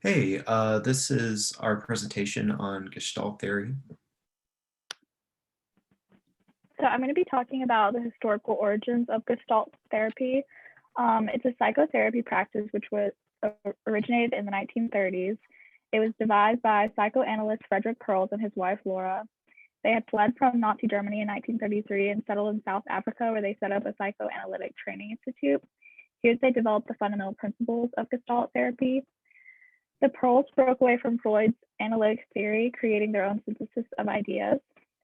Hey, this is our presentation on Gestalt theory. So I'm going to be talking about the historical origins of Gestalt therapy. It's a psychotherapy practice which was originated in the 1930s. It was devised by psychoanalyst Frederick Perls and his wife Laura. They had fled from Nazi Germany in 1933 and settled in South Africa, where they set up a psychoanalytic training institute. Here they developed the fundamental principles of Gestalt therapy. The Pearls broke away from Freud's analytic theory, creating their own synthesis of ideas.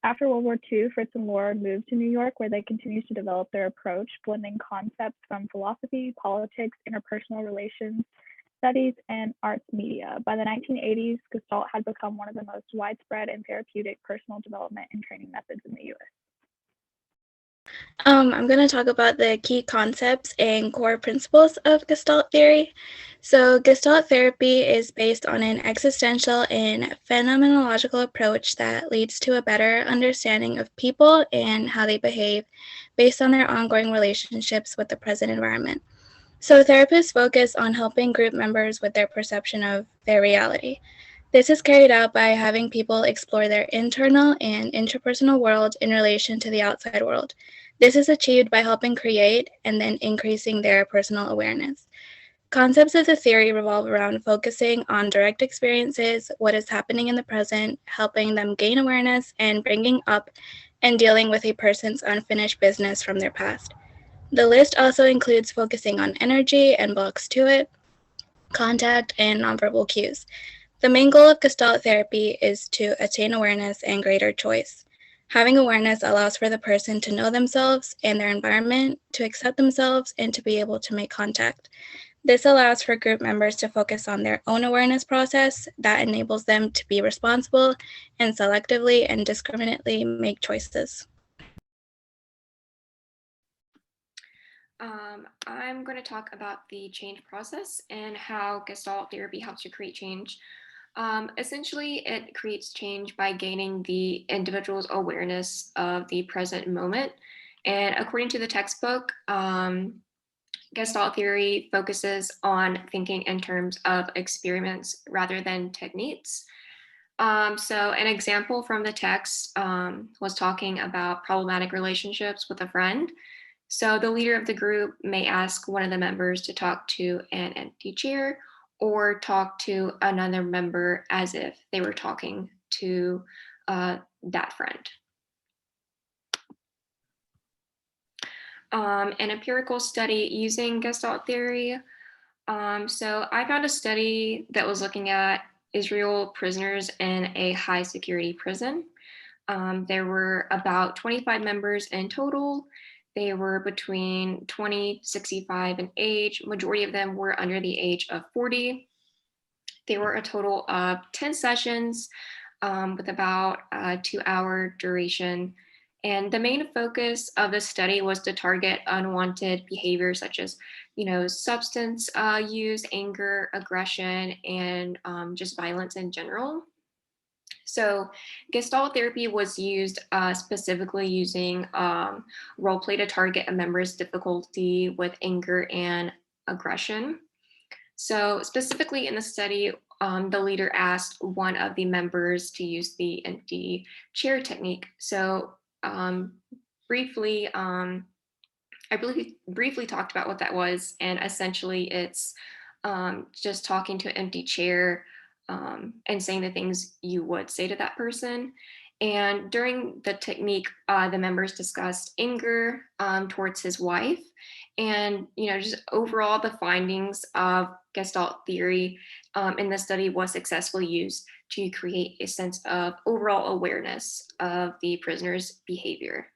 After World War II, Fritz and Laura moved to New York, where they continued to develop their approach, blending concepts from philosophy, politics, interpersonal relations, studies, and arts media. By the 1980s, Gestalt had become one of the most widespread and therapeutic personal development and training methods in the US. I'm going to talk about the key concepts and core principles of Gestalt theory. So, Gestalt therapy is based on an existential and phenomenological approach that leads to a better understanding of people and how they behave based on their ongoing relationships with the present environment. So, therapists focus on helping group members with their perception of their reality. This is carried out by having people explore their internal and interpersonal world in relation to the outside world. This is achieved by helping create and then increasing their personal awareness. Concepts of the theory revolve around focusing on direct experiences, what is happening in the present, helping them gain awareness, and bringing up and dealing with a person's unfinished business from their past. The list also includes focusing on energy and blocks to it, contact, and nonverbal cues. The main goal of Gestalt therapy is to attain awareness and greater choice. Having awareness allows for the person to know themselves and their environment, to accept themselves, and to be able to make contact. This allows for group members to focus on their own awareness process that enables them to be responsible and selectively and discriminately make choices. I'm going to talk about the change process and how Gestalt therapy helps you create change. Essentially, it creates change by gaining the individual's awareness of the present moment. And according to the textbook, Gestalt theory focuses on thinking in terms of experiments rather than techniques. So an example from the text was talking about problematic relationships with a friend. So the leader of the group may ask one of the members to talk to an empty chair or talk to another member as if they were talking to that friend. An empirical study using Gestalt theory. So I found a study that was looking at Israel prisoners in a high security prison. There were about 25 members in total. They were between 20, 65 in age. Majority of them were under the age of 40. They were a total of 10 sessions with about a 2-hour duration. And the main focus of the study was to target unwanted behaviors such as, substance use, anger, aggression, and just violence in general. So Gestalt therapy was used specifically using role play to target a member's difficulty with anger and aggression. So specifically in the study, the leader asked one of the members to use the empty chair technique. So briefly, I believe briefly talked about what that was, and essentially it's just talking to an empty chair and saying the things you would say to that person. And during the technique, the members discussed anger towards his wife, and just overall the findings of Gestalt theory in the study was successfully used to create a sense of overall awareness of the prisoner's behavior.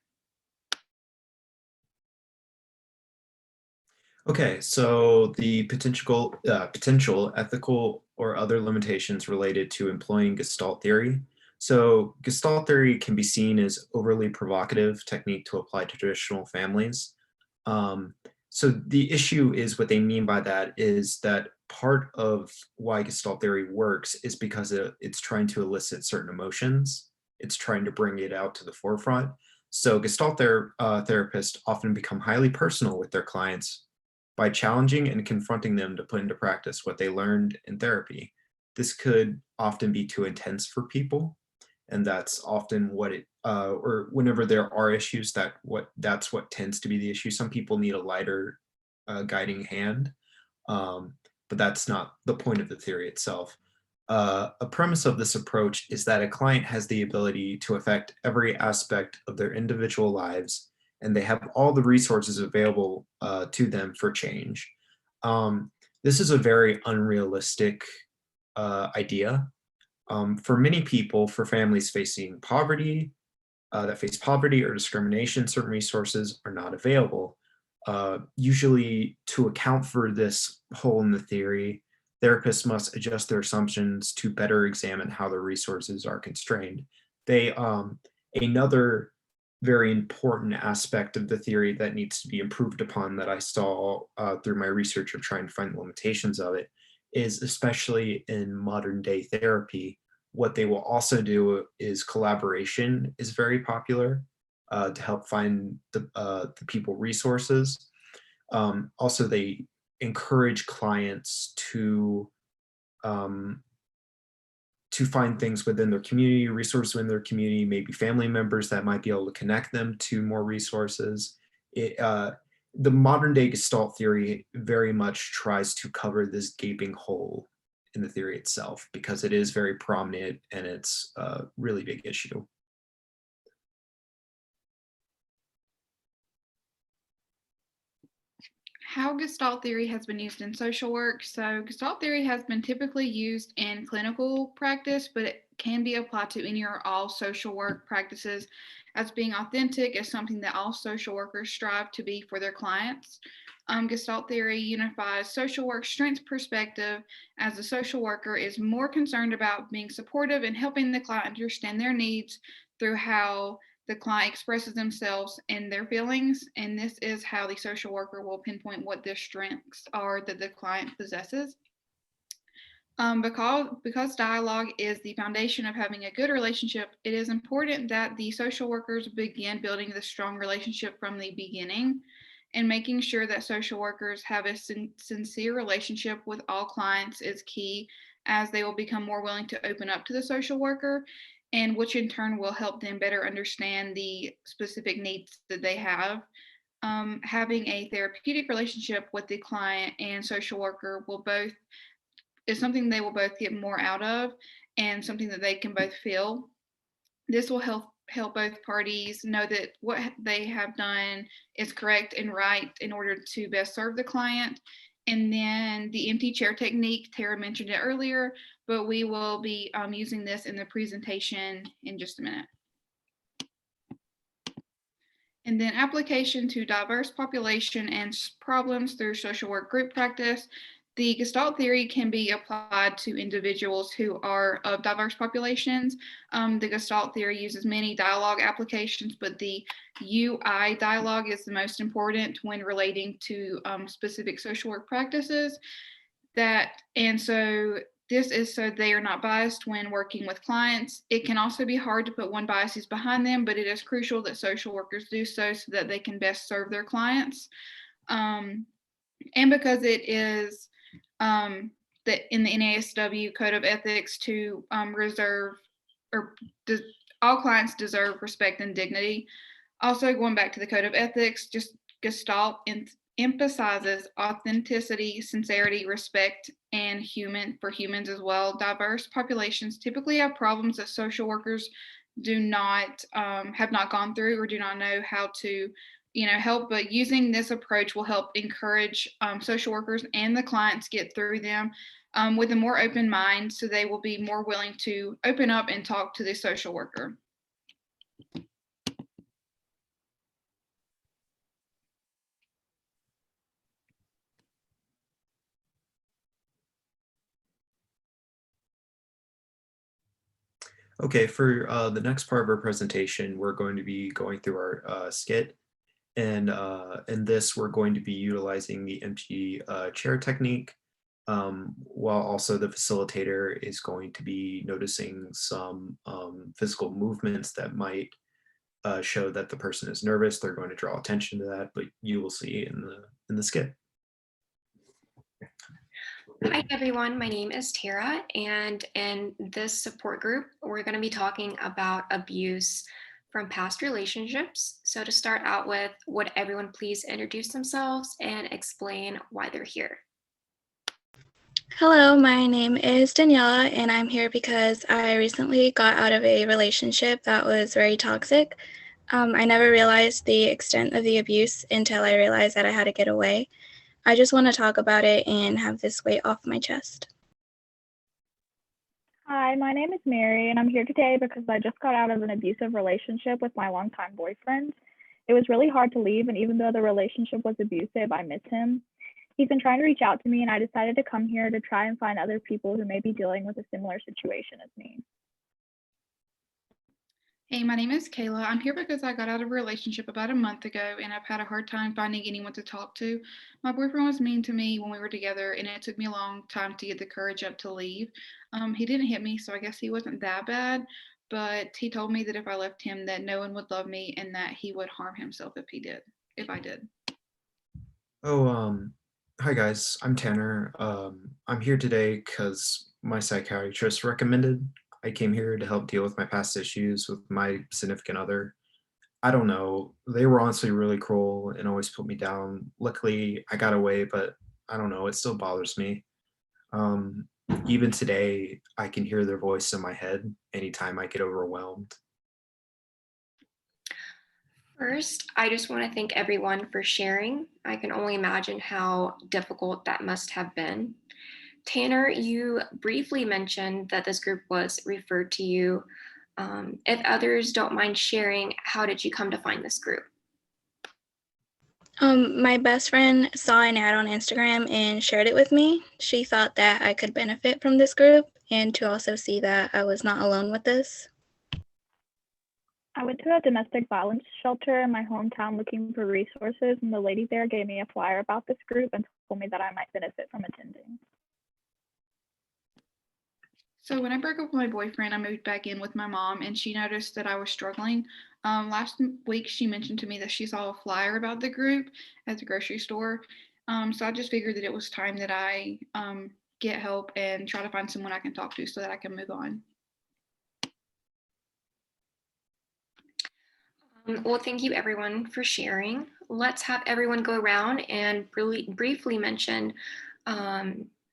Okay, so the potential ethical or other limitations related to employing Gestalt theory. So Gestalt theory can be seen as overly provocative technique to apply to traditional families. Um, so the issue is what they mean by that is that part of why Gestalt theory works is because it's trying to elicit certain emotions. It's trying to bring it out to the forefront. So Gestalt therapists often become highly personal with their clients by challenging and confronting them to put into practice what they learned in therapy. this could often be too intense for people, and that's often what it or whenever there are issues, that's what tends to be the issue. Some people need a lighter guiding hand, um, but that's not the point of the theory itself. A premise of this approach is that a client has the ability to affect every aspect of their individual lives, and they have all the resources available to them for change. This is a very unrealistic idea. For many people, for families facing poverty, that face poverty or discrimination, certain resources are not available. Usually, to account for this hole in the theory, therapists must adjust their assumptions to better examine how the resources are constrained. Another very important aspect of the theory that needs to be improved upon that I saw through my research of trying to find the limitations of it is, especially in modern day therapy, what they will also do is collaboration is very popular to help find the people resources. Also, they encourage clients um, to find things within their community, resources within their community, maybe family members that might be able to connect them to more resources. The modern day Gestalt theory very much tries to cover this gaping hole in the theory itself because it is very prominent and it's a really big issue. How Gestalt theory has been used in social work. So Gestalt theory has been typically used in clinical practice, but it can be applied to any or all social work practices, as being authentic is something that all social workers strive to be for their clients. Gestalt theory unifies social work strengths perspective, as the social worker is more concerned about being supportive and helping the client understand their needs through how the client expresses themselves and their feelings, and this is how the social worker will pinpoint what their strengths are that the client possesses. Because dialogue is the foundation of having a good relationship, it is important that the social workers begin building the strong relationship from the beginning, and making sure that social workers have a sincere relationship with all clients is key, as they will become more willing to open up to the social worker, and which in turn will help them better understand the specific needs that they have. Having a therapeutic relationship with the client and social worker will both is something they will both get more out of, and something that they can both feel. This will help both parties know that what they have done is correct and right in order to best serve the client. And then the empty chair technique, Tara mentioned it earlier, but we will be using this in the presentation in just a minute. And then application to diverse population and problems through social work group practice. The Gestalt theory can be applied to individuals who are of diverse populations. The Gestalt theory uses many dialogue applications, but the UI dialogue is the most important when relating to specific social work practices. This is so they are not biased when working with clients. It can also be hard to put one biases behind them, but it is crucial that social workers do so that they can best serve their clients. And because it is that in the NASW Code of Ethics to reserve or all clients deserve respect and dignity. Also, going back to the Code of Ethics, just Gestalt emphasizes authenticity, sincerity, respect, and for humans as well. Diverse populations typically have problems that social workers do not have not gone through or do not know how to help, but using this approach will help encourage social workers and the clients get through them with a more open mind, so they will be more willing to open up and talk to the social worker. Okay, for the next part of our presentation, we're going to be going through our skit. And in this, we're going to be utilizing the empty chair technique, while also the facilitator is going to be noticing some physical movements that might show that the person is nervous. They're going to draw attention to that, but you will see in the skit. Hi everyone, my name is Tara, and in this support group, we're going to be talking about abuse from past relationships. So to start out with, would everyone please introduce themselves and explain why they're here? Hello, my name is Daniela, and I'm here because I recently got out of a relationship that was very toxic. I never realized the extent of the abuse until I realized that I had to get away. I just want to talk about it and have this weight off my chest. Hi, my name is Mary, and I'm here today because I just got out of an abusive relationship with my longtime boyfriend. It was really hard to leave, and even though the relationship was abusive, I miss him. He's been trying to reach out to me, and I decided to come here to try and find other people who may be dealing with a similar situation as me. Hey, my name is Kayla. I'm here because I got out of a relationship about a month ago and I've had a hard time finding anyone to talk to. My boyfriend was mean to me when we were together and it took me a long time to get the courage up to leave. He didn't hit me, so I guess he wasn't that bad, but he told me that if I left him that no one would love me and that he would harm himself if I did. Oh, hi guys, I'm Tanner. I'm here today because my psychiatrist recommended I came here to help deal with my past issues with my significant other. I don't know, they were honestly really cruel and always put me down. Luckily, I got away, but I don't know, it still bothers me. Um, Even today, I can hear their voice in my head anytime I get overwhelmed. First, I just want to thank everyone for sharing. I can only imagine how difficult that must have been. Tanner, you briefly mentioned that this group was referred to you. If others don't mind sharing, how did you come to find this group? My best friend saw an ad on Instagram and shared it with me. She thought that I could benefit from this group and to also see that I was not alone with this. I went to a domestic violence shelter in my hometown looking for resources, and the lady there gave me a flyer about this group and told me that I might benefit from attending. So when I broke up with my boyfriend, I moved back in with my mom, and she noticed that I was struggling. Last week, she mentioned to me that she saw a flyer about the group at the grocery store. So I just figured that it was time that I get help and try to find someone I can talk to so that I can move on. Well, thank you everyone for sharing. Let's have everyone go around and really briefly mention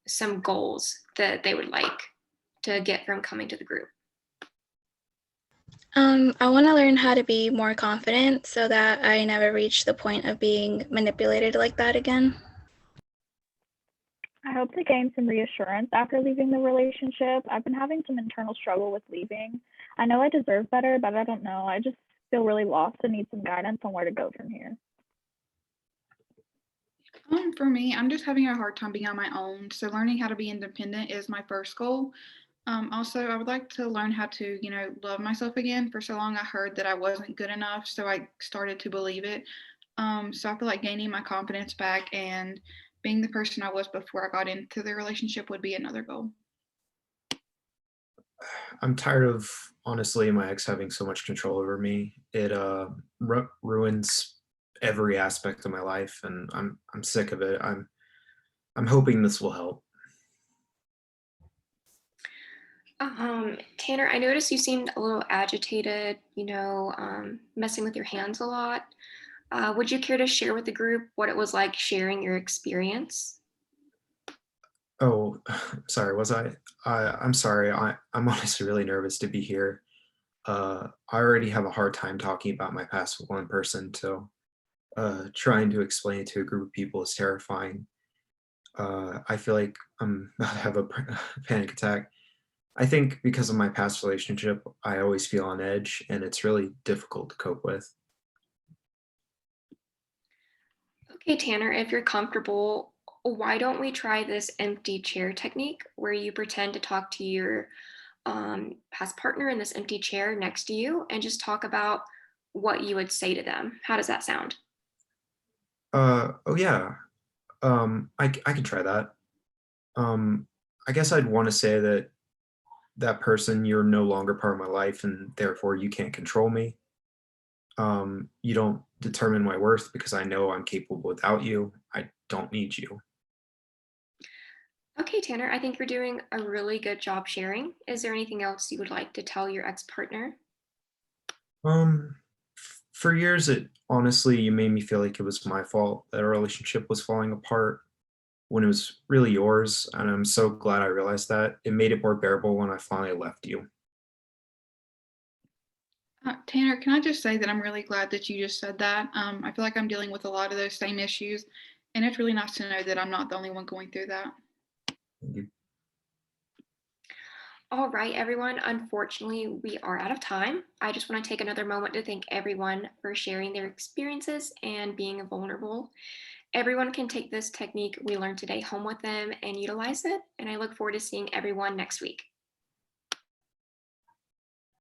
some goals that they would like to get from coming to the group. I want to learn how to be more confident so that I never reach the point of being manipulated like that again. I hope to gain some reassurance after leaving the relationship. I've been having some internal struggle with leaving. I know I deserve better, but I don't know. I just feel really lost and need some guidance on where to go from here. For me, I'm just having a hard time being on my own. So learning how to be independent is my first goal. Also, I would like to learn how to, love myself again. For so long, I heard that I wasn't good enough, so I started to believe it. So I feel like gaining my confidence back and being the person I was before I got into the relationship would be another goal. I'm tired of honestly my ex having so much control over me. It ruins every aspect of my life, and I'm sick of it. I'm hoping this will help. Tanner, I noticed you seemed a little agitated, messing with your hands a lot. Would you care to share with the group what it was like sharing your experience? Oh, sorry, was I'm sorry. I'm honestly really nervous to be here. I already have a hard time talking about my past with one person, so trying to explain it to a group of people is terrifying. I feel like I'm about to have a panic attack. I think because of my past relationship, I always feel on edge, and it's really difficult to cope with. Okay, Tanner, if you're comfortable, why don't we try this empty chair technique where you pretend to talk to your past partner in this empty chair next to you and just talk about what you would say to them. How does that sound? Oh yeah, I can try that. Um, I guess I'd want to say that that person, you're no longer part of my life, and therefore you can't control me. You don't determine my worth because I know I'm capable without you. I don't need you. Okay, Tanner, I think you're doing a really good job sharing. Is there anything else you would like to tell your ex-partner? For years, it honestly, you made me feel like it was my fault that our relationship was falling apart when it was really yours. And I'm so glad I realized that. It made it more bearable when I finally left you. Tanner, can I just say that I'm really glad that you just said that. I feel like I'm dealing with a lot of those same issues, and it's really nice to know that I'm not the only one going through that. You- All right, everyone. Unfortunately, we are out of time. I just want to take another moment to thank everyone for sharing their experiences and being vulnerable. Everyone can take this technique we learned today home with them and utilize it. And I look forward to seeing everyone next week.